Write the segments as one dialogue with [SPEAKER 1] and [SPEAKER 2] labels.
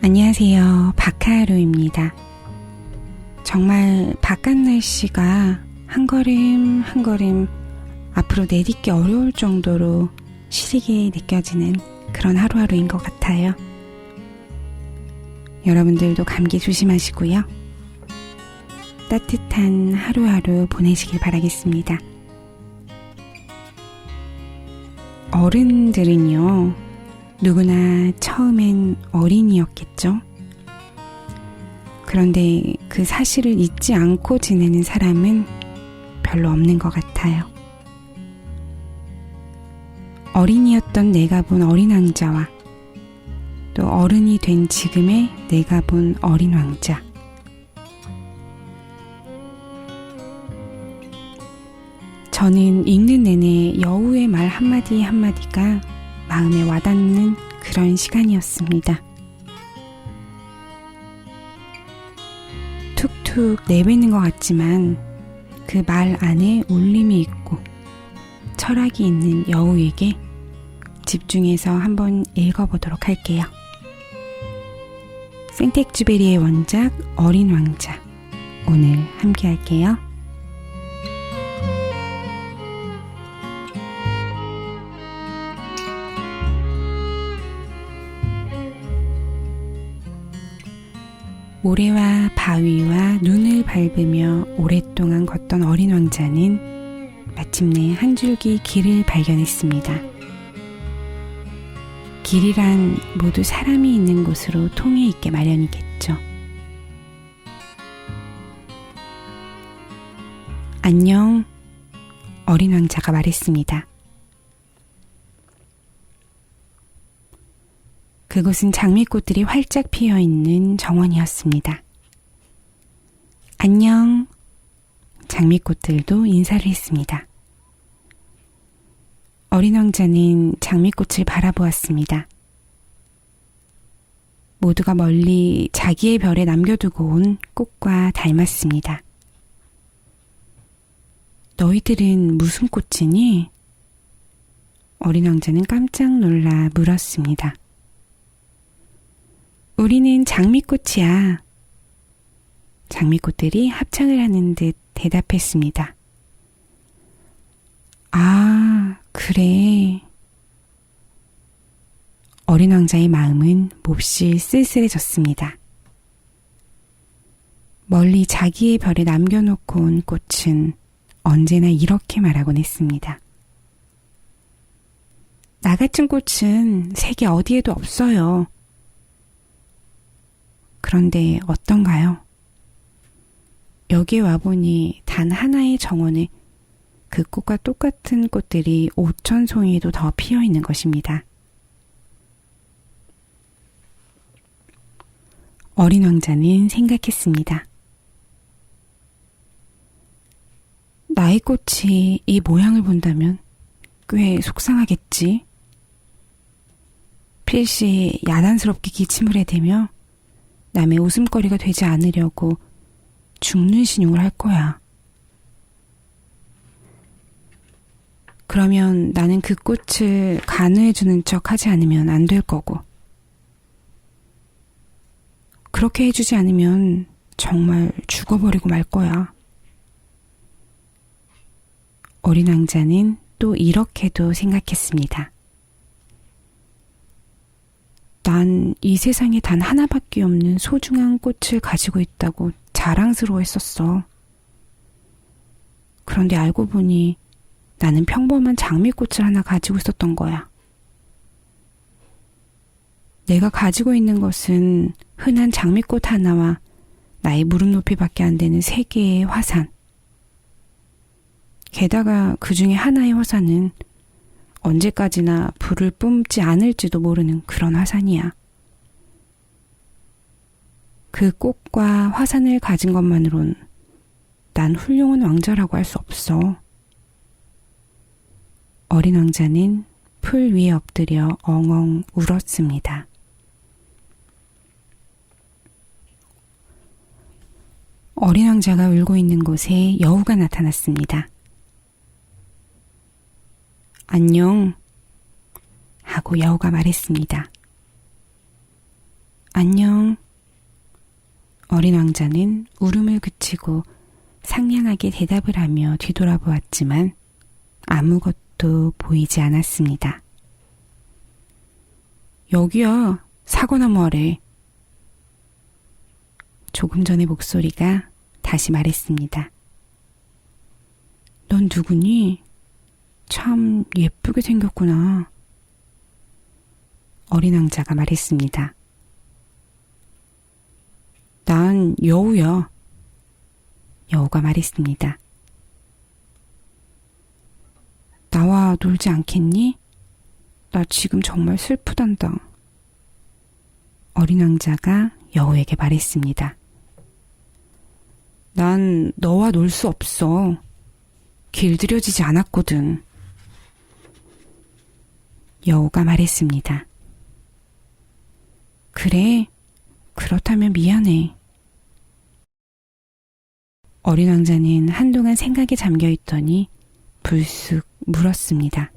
[SPEAKER 1] 안녕하세요. 박하루입니다. 정말 바깥 날씨가 한 걸음 한 걸음 앞으로 내딛기 어려울 정도로 시리게 느껴지는 그런 하루하루인 것 같아요. 여러분들도 감기 조심하시고요. 따뜻한 하루하루 보내시길 바라겠습니다. 어른들은요, 누구나 처음엔 어린이였겠죠. 그런데 그 사실을 잊지 않고 지내는 사람은 별로 없는 것 같아요. 어린이였던 내가 본 어린 왕자와 또 어른이 된 지금의 내가 본 어린 왕자. 저는 읽는 내내 여우의 말 한마디 한마디가 마음에 와닿는 그런 시간이었습니다. 툭툭 내뱉는 것 같지만 그 말 안에 울림이 있고 철학이 있는 여우에게 집중해서 한번 읽어보도록 할게요. 생텍쥐베리의 원작 어린 왕자, 오늘 함께 할게요. 모래와 바위와 눈을 밟으며 오랫동안 걷던 어린 왕자는 마침내 한 줄기 길을 발견했습니다. 길이란 모두 사람이 있는 곳으로 통해 있게 마련이겠죠. 안녕, 어린 왕자가 말했습니다. 그곳은 장미꽃들이 활짝 피어있는 정원이었습니다. 안녕, 장미꽃들도 인사를 했습니다. 어린 왕자는 장미꽃을 바라보았습니다. 모두가 멀리 자기의 별에 남겨두고 온 꽃과 닮았습니다. 너희들은 무슨 꽃이니? 어린 왕자는 깜짝 놀라 물었습니다. 우리는 장미꽃이야. 장미꽃들이 합창을 하는 듯 대답했습니다. 아, 그래. 어린 왕자의 마음은 몹시 쓸쓸해졌습니다. 멀리 자기의 별에 남겨놓고 온 꽃은 언제나 이렇게 말하곤 했습니다. 나 같은 꽃은 세계 어디에도 없어요. 그런데 어떤가요? 여기에 와보니 단 하나의 정원에 그 꽃과 똑같은 꽃들이 5,000송이에도 더 피어있는 것입니다. 어린 왕자는 생각했습니다. 나의 꽃이 이 모양을 본다면 꽤 속상하겠지? 필시 야단스럽게 기침을 해대며 남의 웃음거리가 되지 않으려고 죽는 신용을 할 거야. 그러면 나는 그 꽃을 간우해주는 척 하지 않으면 안 될 거고. 그렇게 해주지 않으면 정말 죽어버리고 말 거야. 어린 왕자는 또 이렇게도 생각했습니다. 난 이 세상에 단 하나밖에 없는 소중한 꽃을 가지고 있다고 자랑스러워했었어. 그런데 알고 보니 나는 평범한 장미꽃을 하나 가지고 있었던 거야. 내가 가지고 있는 것은 흔한 장미꽃 하나와 나의 무릎 높이밖에 안 되는 3개의 화산. 게다가 그 중에 하나의 화산은 언제까지나 불을 뿜지 않을지도 모르는 그런 화산이야. 그 꽃과 화산을 가진 것만으론 난 훌륭한 왕자라고 할 수 없어. 어린 왕자는 풀 위에 엎드려 엉엉 울었습니다. 어린 왕자가 울고 있는 곳에 여우가 나타났습니다. 안녕 하고 여우가 말했습니다. 안녕. 어린 왕자는 울음을 그치고 상냥하게 대답을 하며 뒤돌아보았지만 아무것도 보이지 않았습니다. 여기야, 사과나무 아래. 조금 전의 목소리가 다시 말했습니다. 넌 누구니? 참 예쁘게 생겼구나. 어린 왕자가 말했습니다. 난 여우야. 여우가 말했습니다. 나와 놀지 않겠니? 나 지금 정말 슬프단다. 어린 왕자가 여우에게 말했습니다. 난 너와 놀 수 없어. 길들여지지 않았거든. 여우가 말했습니다. 그래, 그렇다면 미안해. 어린 왕자는 한동안 생각에 잠겨 있더니 불쑥 물었습니다.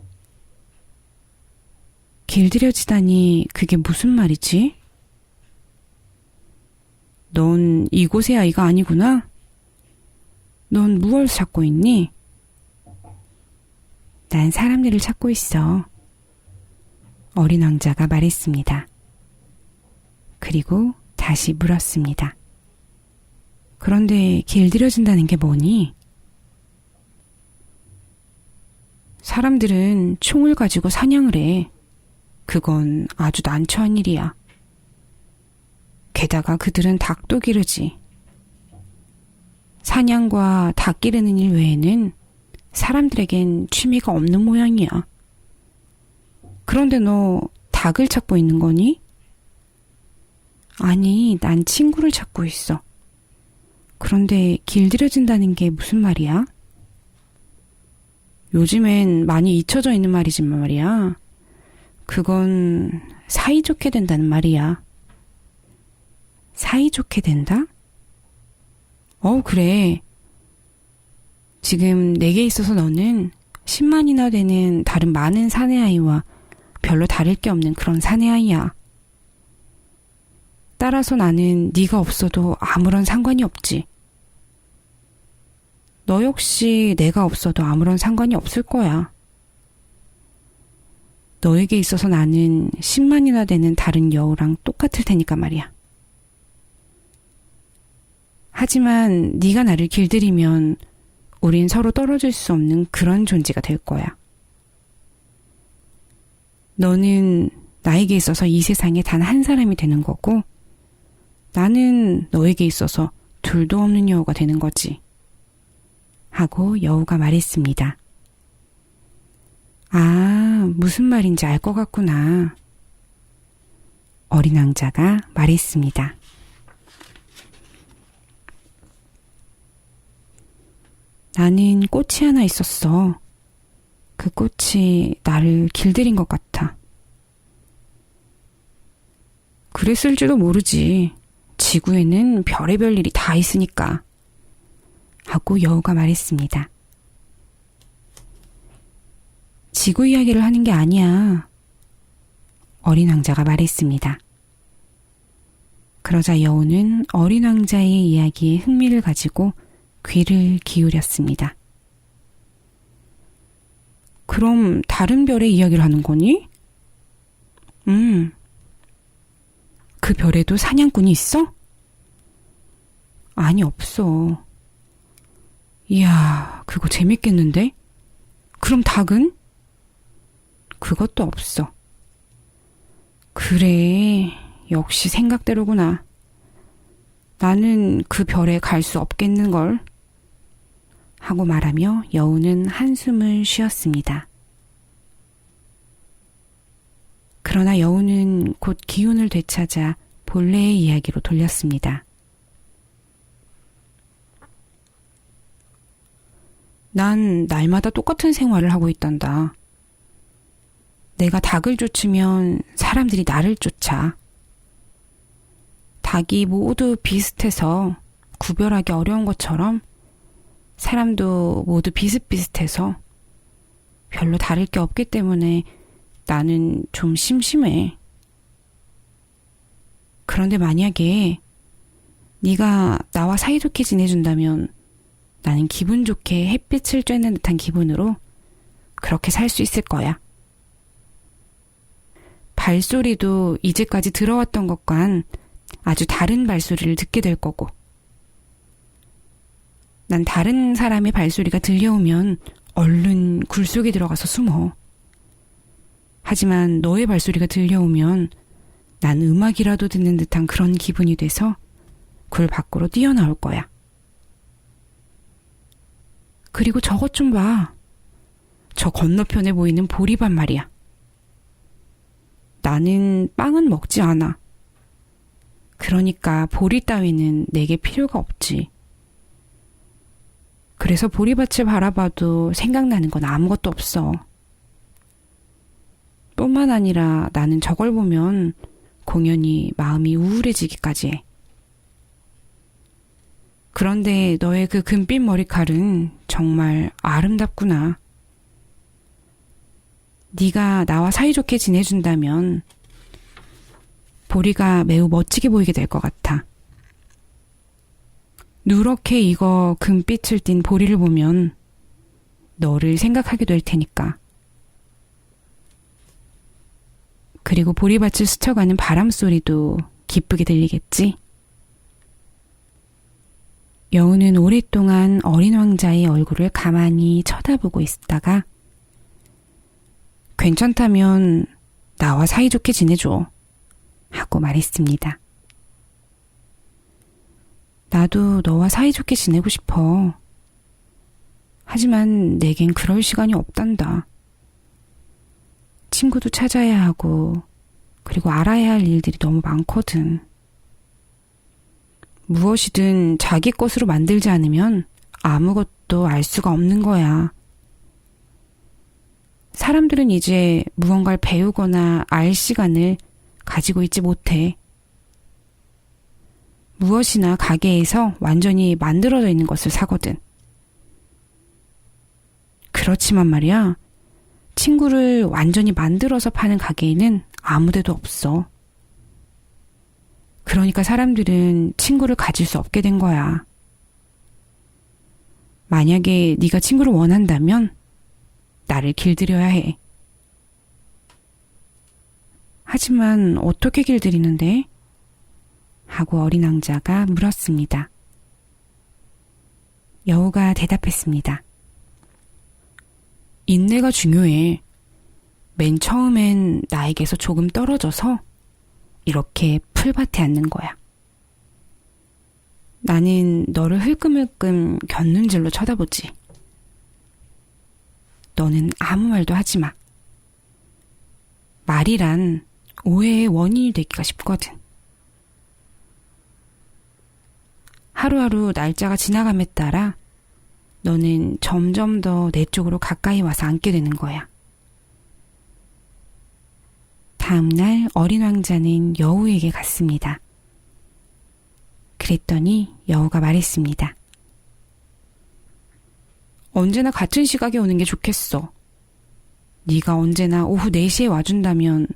[SPEAKER 1] 길들여지다니 그게 무슨 말이지? 넌 이곳의 아이가 아니구나? 넌 무엇을 찾고 있니? 난 사람들을 찾고 있어. 어린 왕자가 말했습니다. 그리고 다시 물었습니다. 그런데 길들여진다는 게 뭐니? 사람들은 총을 가지고 사냥을 해. 그건 아주 난처한 일이야. 게다가 그들은 닭도 기르지. 사냥과 닭 기르는 일 외에는 사람들에겐 취미가 없는 모양이야. 그런데 너 닭을 찾고 있는 거니? 아니, 난 친구를 찾고 있어. 그런데 길들여진다는 게 무슨 말이야? 요즘엔 많이 잊혀져 있는 말이지만 말이야. 그건 사이좋게 된다는 말이야. 사이좋게 된다? 그래. 지금 내게 있어서 너는 10만이나 되는 다른 많은 사내아이와 별로 다를 게 없는 그런 사내아이야. 따라서 나는 네가 없어도 아무런 상관이 없지. 너 역시 내가 없어도 아무런 상관이 없을 거야. 너에게 있어서 나는 10만이나 되는 다른 여우랑 똑같을 테니까 말이야. 하지만 네가 나를 길들이면 우린 서로 떨어질 수 없는 그런 존재가 될 거야. 너는 나에게 있어서 이 세상에 단 한 사람이 되는 거고 나는 너에게 있어서 둘도 없는 여우가 되는 거지. 하고 여우가 말했습니다. 아, 무슨 말인지 알 것 같구나. 어린 왕자가 말했습니다. 나는 꽃이 하나 있었어. 그 꽃이 나를 길들인 것 같아. 그랬을지도 모르지. 지구에는 별의별 일이 다 있으니까. 하고 여우가 말했습니다. 지구 이야기를 하는 게 아니야. 어린 왕자가 말했습니다. 그러자 여우는 어린 왕자의 이야기에 흥미를 가지고 귀를 기울였습니다. 그럼 다른 별의 이야기를 하는 거니? 그 별에도 사냥꾼이 있어? 아니, 없어. 이야, 그거 재밌겠는데? 그럼 닭은? 그것도 없어. 그래, 역시 생각대로구나. 나는 그 별에 갈 수 없겠는걸. 하고 말하며 여우는 한숨을 쉬었습니다. 그러나 여우는 곧 기운을 되찾아 본래의 이야기로 돌렸습니다. 난 날마다 똑같은 생활을 하고 있단다. 내가 닭을 쫓으면 사람들이 나를 쫓아. 닭이 모두 비슷해서 구별하기 어려운 것처럼 사람도 모두 비슷비슷해서 별로 다를 게 없기 때문에 나는 좀 심심해. 그런데 만약에 네가 나와 사이좋게 지내준다면 나는 기분 좋게 햇빛을 쬐는 듯한 기분으로 그렇게 살 수 있을 거야. 발소리도 이제까지 들어왔던 것과는 아주 다른 발소리를 듣게 될 거고, 난 다른 사람의 발소리가 들려오면 얼른 굴 속에 들어가서 숨어. 하지만 너의 발소리가 들려오면 난 음악이라도 듣는 듯한 그런 기분이 돼서 굴 밖으로 뛰어나올 거야. 그리고 저것 좀 봐. 저 건너편에 보이는 보리밥 말이야. 나는 빵은 먹지 않아. 그러니까 보리 따위는 내게 필요가 없지. 그래서 보리밭을 바라봐도 생각나는 건 아무것도 없어. 뿐만 아니라 나는 저걸 보면 공연히 마음이 우울해지기까지 해. 그런데 너의 그 금빛 머리칼은 정말 아름답구나. 네가 나와 사이좋게 지내준다면 보리가 매우 멋지게 보이게 될 것 같아. 누렇게 익어 금빛을 띤 보리를 보면 너를 생각하게 될 테니까. 그리고 보리밭을 스쳐가는 바람 소리도 기쁘게 들리겠지? 여우는 오랫동안 어린 왕자의 얼굴을 가만히 쳐다보고 있다가 괜찮다면 나와 사이좋게 지내줘 하고 말했습니다. 나도 너와 사이좋게 지내고 싶어. 하지만 내겐 그럴 시간이 없단다. 친구도 찾아야 하고 그리고 알아야 할 일들이 너무 많거든. 무엇이든 자기 것으로 만들지 않으면 아무것도 알 수가 없는 거야. 사람들은 이제 무언가를 배우거나 알 시간을 가지고 있지 못해. 무엇이나 가게에서 완전히 만들어져 있는 것을 사거든. 그렇지만 말이야, 친구를 완전히 만들어서 파는 가게에는 아무데도 없어. 그러니까 사람들은 친구를 가질 수 없게 된 거야. 만약에 네가 친구를 원한다면 나를 길들여야 해. 하지만 어떻게 길들이는데? 하고 어린 왕자가 물었습니다. 여우가 대답했습니다. 인내가 중요해. 맨 처음엔 나에게서 조금 떨어져서 이렇게 풀밭에 앉는 거야. 나는 너를 흘끔흘끔 곁눈질로 쳐다보지. 너는 아무 말도 하지 마. 말이란 오해의 원인이 되기가 쉽거든. 하루하루 날짜가 지나감에 따라 너는 점점 더 내 쪽으로 가까이 와서 앉게 되는 거야. 다음 날 어린 왕자는 여우에게 갔습니다. 그랬더니 여우가 말했습니다. 언제나 같은 시각에 오는 게 좋겠어. 네가 언제나 오후 4시에 와준다면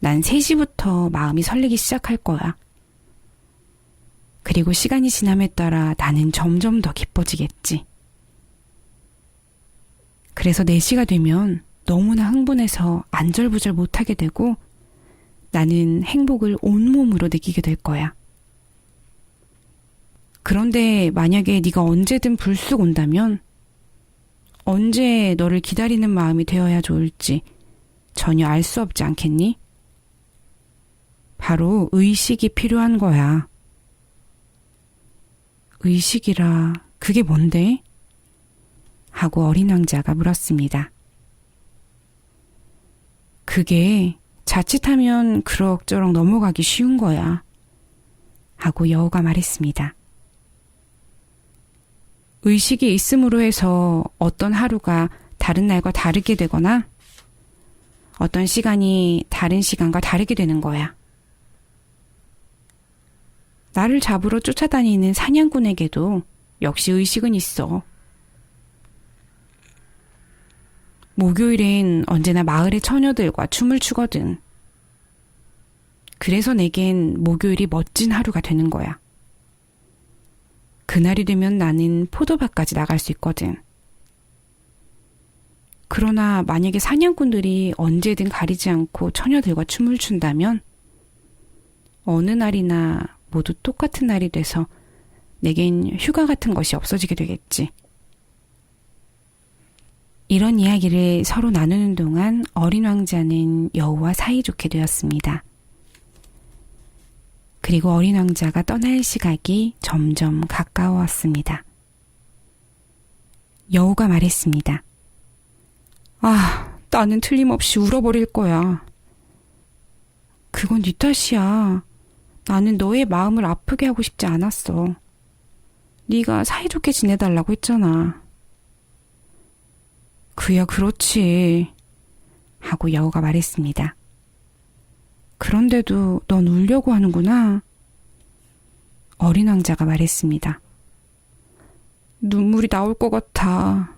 [SPEAKER 1] 난 3시부터 마음이 설레기 시작할 거야. 그리고 시간이 지남에 따라 나는 점점 더 기뻐지겠지. 그래서 4시가 되면 너무나 흥분해서 안절부절 못하게 되고 나는 행복을 온몸으로 느끼게 될 거야. 그런데 만약에 네가 언제든 불쑥 온다면 언제 너를 기다리는 마음이 되어야 좋을지 전혀 알 수 없지 않겠니? 바로 의식이 필요한 거야. 의식이라 그게 뭔데? 하고 어린 왕자가 물었습니다. 그게 자칫하면 그럭저럭 넘어가기 쉬운 거야. 하고 여우가 말했습니다. 의식이 있음으로 해서 어떤 하루가 다른 날과 다르게 되거나 어떤 시간이 다른 시간과 다르게 되는 거야. 나를 잡으러 쫓아다니는 사냥꾼에게도 역시 의식은 있어. 목요일엔 언제나 마을의 처녀들과 춤을 추거든. 그래서 내겐 목요일이 멋진 하루가 되는 거야. 그날이 되면 나는 포도밭까지 나갈 수 있거든. 그러나 만약에 사냥꾼들이 언제든 가리지 않고 처녀들과 춤을 춘다면 어느 날이나 모두 똑같은 날이 돼서 내겐 휴가 같은 것이 없어지게 되겠지. 이런 이야기를 서로 나누는 동안 어린 왕자는 여우와 사이좋게 되었습니다. 그리고 어린 왕자가 떠날 시각이 점점 가까웠습니다. 여우가 말했습니다. 아, 나는 틀림없이 울어버릴 거야. 그건 네 탓이야. 나는 너의 마음을 아프게 하고 싶지 않았어. 네가 사이좋게 지내달라고 했잖아. 그야 그렇지. 하고 여우가 말했습니다. 그런데도 넌 울려고 하는구나. 어린 왕자가 말했습니다. 눈물이 나올 것 같아.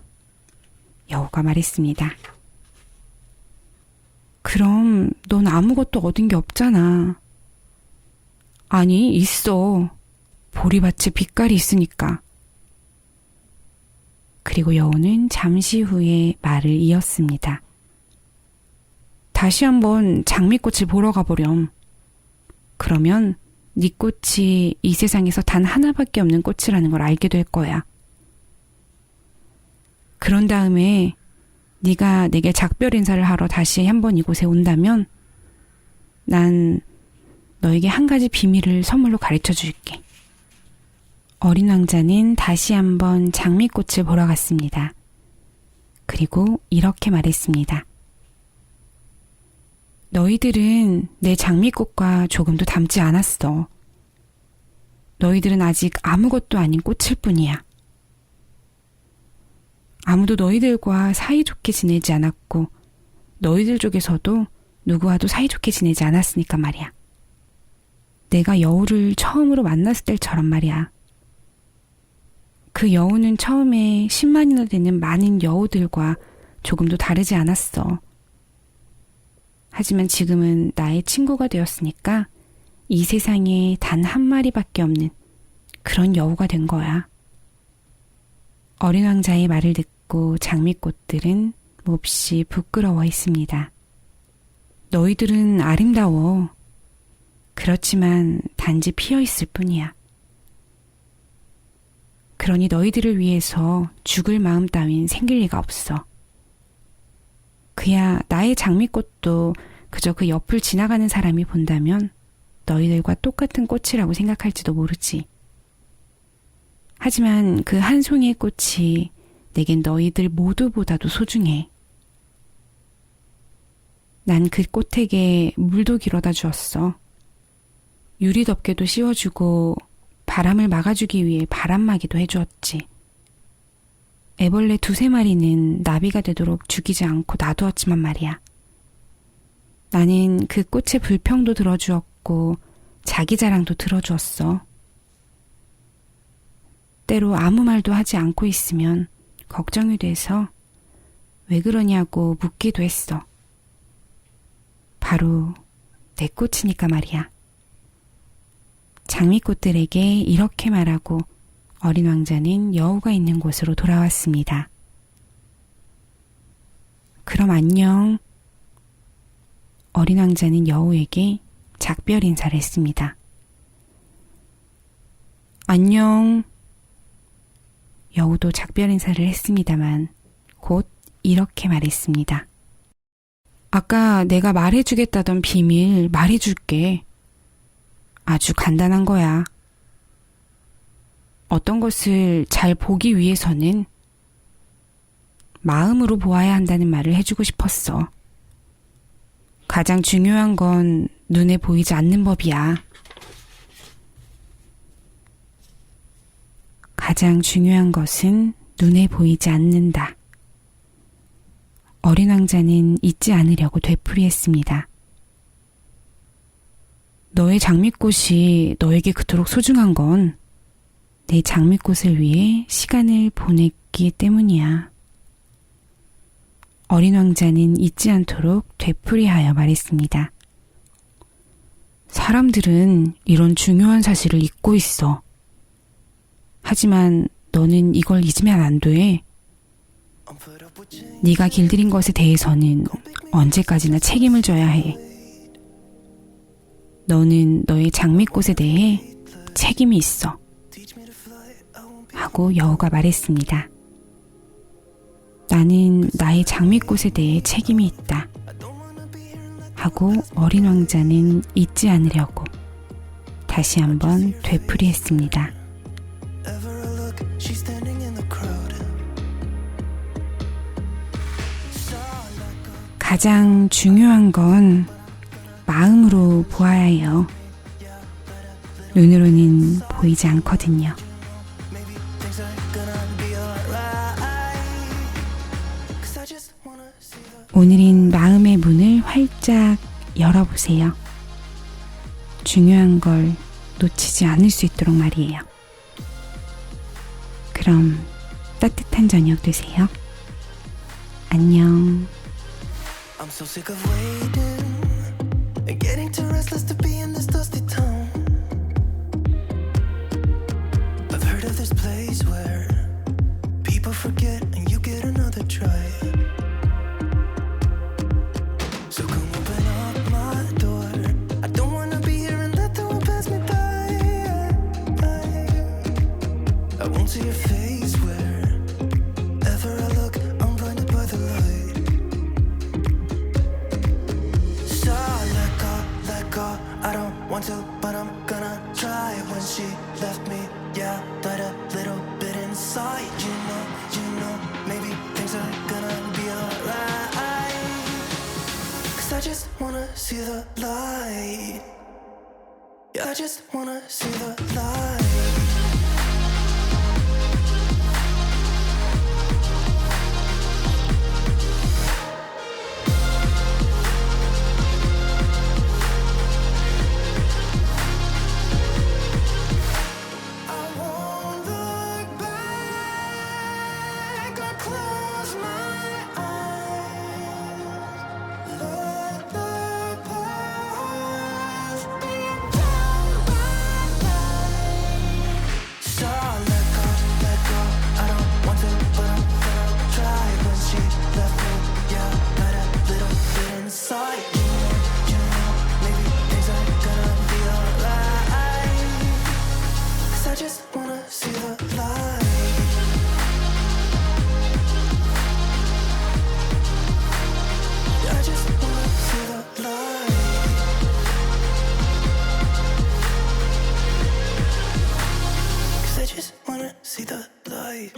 [SPEAKER 1] 여우가 말했습니다. 그럼 넌 아무것도 얻은 게 없잖아. 아니, 있어. 보리밭에 빛깔이 있으니까. 그리고 여우는 잠시 후에 말을 이었습니다. 다시 한번 장미꽃을 보러 가보렴. 그러면 네 꽃이 이 세상에서 단 하나밖에 없는 꽃이라는 걸 알게 될 거야. 그런 다음에 네가 내게 작별 인사를 하러 다시 한번 이곳에 온다면 난 너에게 한 가지 비밀을 선물로 가르쳐 줄게. 어린 왕자는 다시 한번 장미꽃을 보러 갔습니다. 그리고 이렇게 말했습니다. 너희들은 내 장미꽃과 조금도 닮지 않았어. 너희들은 아직 아무것도 아닌 꽃일 뿐이야. 아무도 너희들과 사이좋게 지내지 않았고 너희들 쪽에서도 누구와도 사이좋게 지내지 않았으니까 말이야. 내가 여우를 처음으로 만났을 때처럼 말이야. 그 여우는 처음에 10만이나 되는 많은 여우들과 조금도 다르지 않았어. 하지만 지금은 나의 친구가 되었으니까 이 세상에 단 한 마리밖에 없는 그런 여우가 된 거야. 어린 왕자의 말을 듣고 장미꽃들은 몹시 부끄러워했습니다. 너희들은 아름다워. 그렇지만 단지 피어있을 뿐이야. 그러니 너희들을 위해서 죽을 마음 따윈 생길 리가 없어. 그야 나의 장미꽃도 그저 그 옆을 지나가는 사람이 본다면 너희들과 똑같은 꽃이라고 생각할지도 모르지. 하지만 그 한 송이의 꽃이 내겐 너희들 모두보다도 소중해. 난 그 꽃에게 물도 길어다 주었어. 유리덮개도 씌워주고 바람을 막아주기 위해 바람막이도 해주었지. 애벌레 2~3마리는 나비가 되도록 죽이지 않고 놔두었지만 말이야. 나는 그 꽃의 불평도 들어주었고 자기 자랑도 들어주었어. 때로 아무 말도 하지 않고 있으면 걱정이 돼서 왜 그러냐고 묻기도 했어. 바로 내 꽃이니까 말이야. 장미꽃들에게 이렇게 말하고 어린 왕자는 여우가 있는 곳으로 돌아왔습니다. 그럼 안녕. 어린 왕자는 여우에게 작별 인사를 했습니다. 안녕. 여우도 작별 인사를 했습니다만 곧 이렇게 말했습니다. 아까 내가 말해주겠다던 비밀 말해줄게. 아주 간단한 거야. 어떤 것을 잘 보기 위해서는 마음으로 보아야 한다는 말을 해주고 싶었어. 가장 중요한 건 눈에 보이지 않는 법이야. 가장 중요한 것은 눈에 보이지 않는다. 어린 왕자는 잊지 않으려고 되풀이했습니다. 너의 장미꽃이 너에게 그토록 소중한 건 내 장미꽃을 위해 시간을 보냈기 때문이야. 어린 왕자는 잊지 않도록 되풀이하여 말했습니다. 사람들은 이런 중요한 사실을 잊고 있어. 하지만 너는 이걸 잊으면 안 돼. 네가 길들인 것에 대해서는 언제까지나 책임을 져야 해. 너는 너의 장미꽃에 대해 책임이 있어. 하고 여우가 말했습니다. 나는 나의 장미꽃에 대해 책임이 있다. 하고 어린 왕자는 잊지 않으려고 다시 한번 되풀이했습니다. 가장 중요한 건 마음으로 보아야 해요. 눈으로는 보이지 않거든요. 오늘은 마음의 문을 활짝 열어보세요. 중요한 걸 놓치지 않을 수 있도록 말이에요. 그럼 따뜻한 저녁 되세요. 안녕.
[SPEAKER 2] I'm so sick of waiting and getting too restless to be in this dusty town. I've heard of this place where people forget and you get another try. So come open up my door. I don't wanna be here and let the world pass me by. I won't see your face wherever I look. I'm blinded by the light. I don't want to, but I'm gonna try. When she left me, yeah, died a little bit inside. You know, maybe things are gonna be alright. 'Cause I just wanna see the light. Yeah, I just wanna see the light. See the light.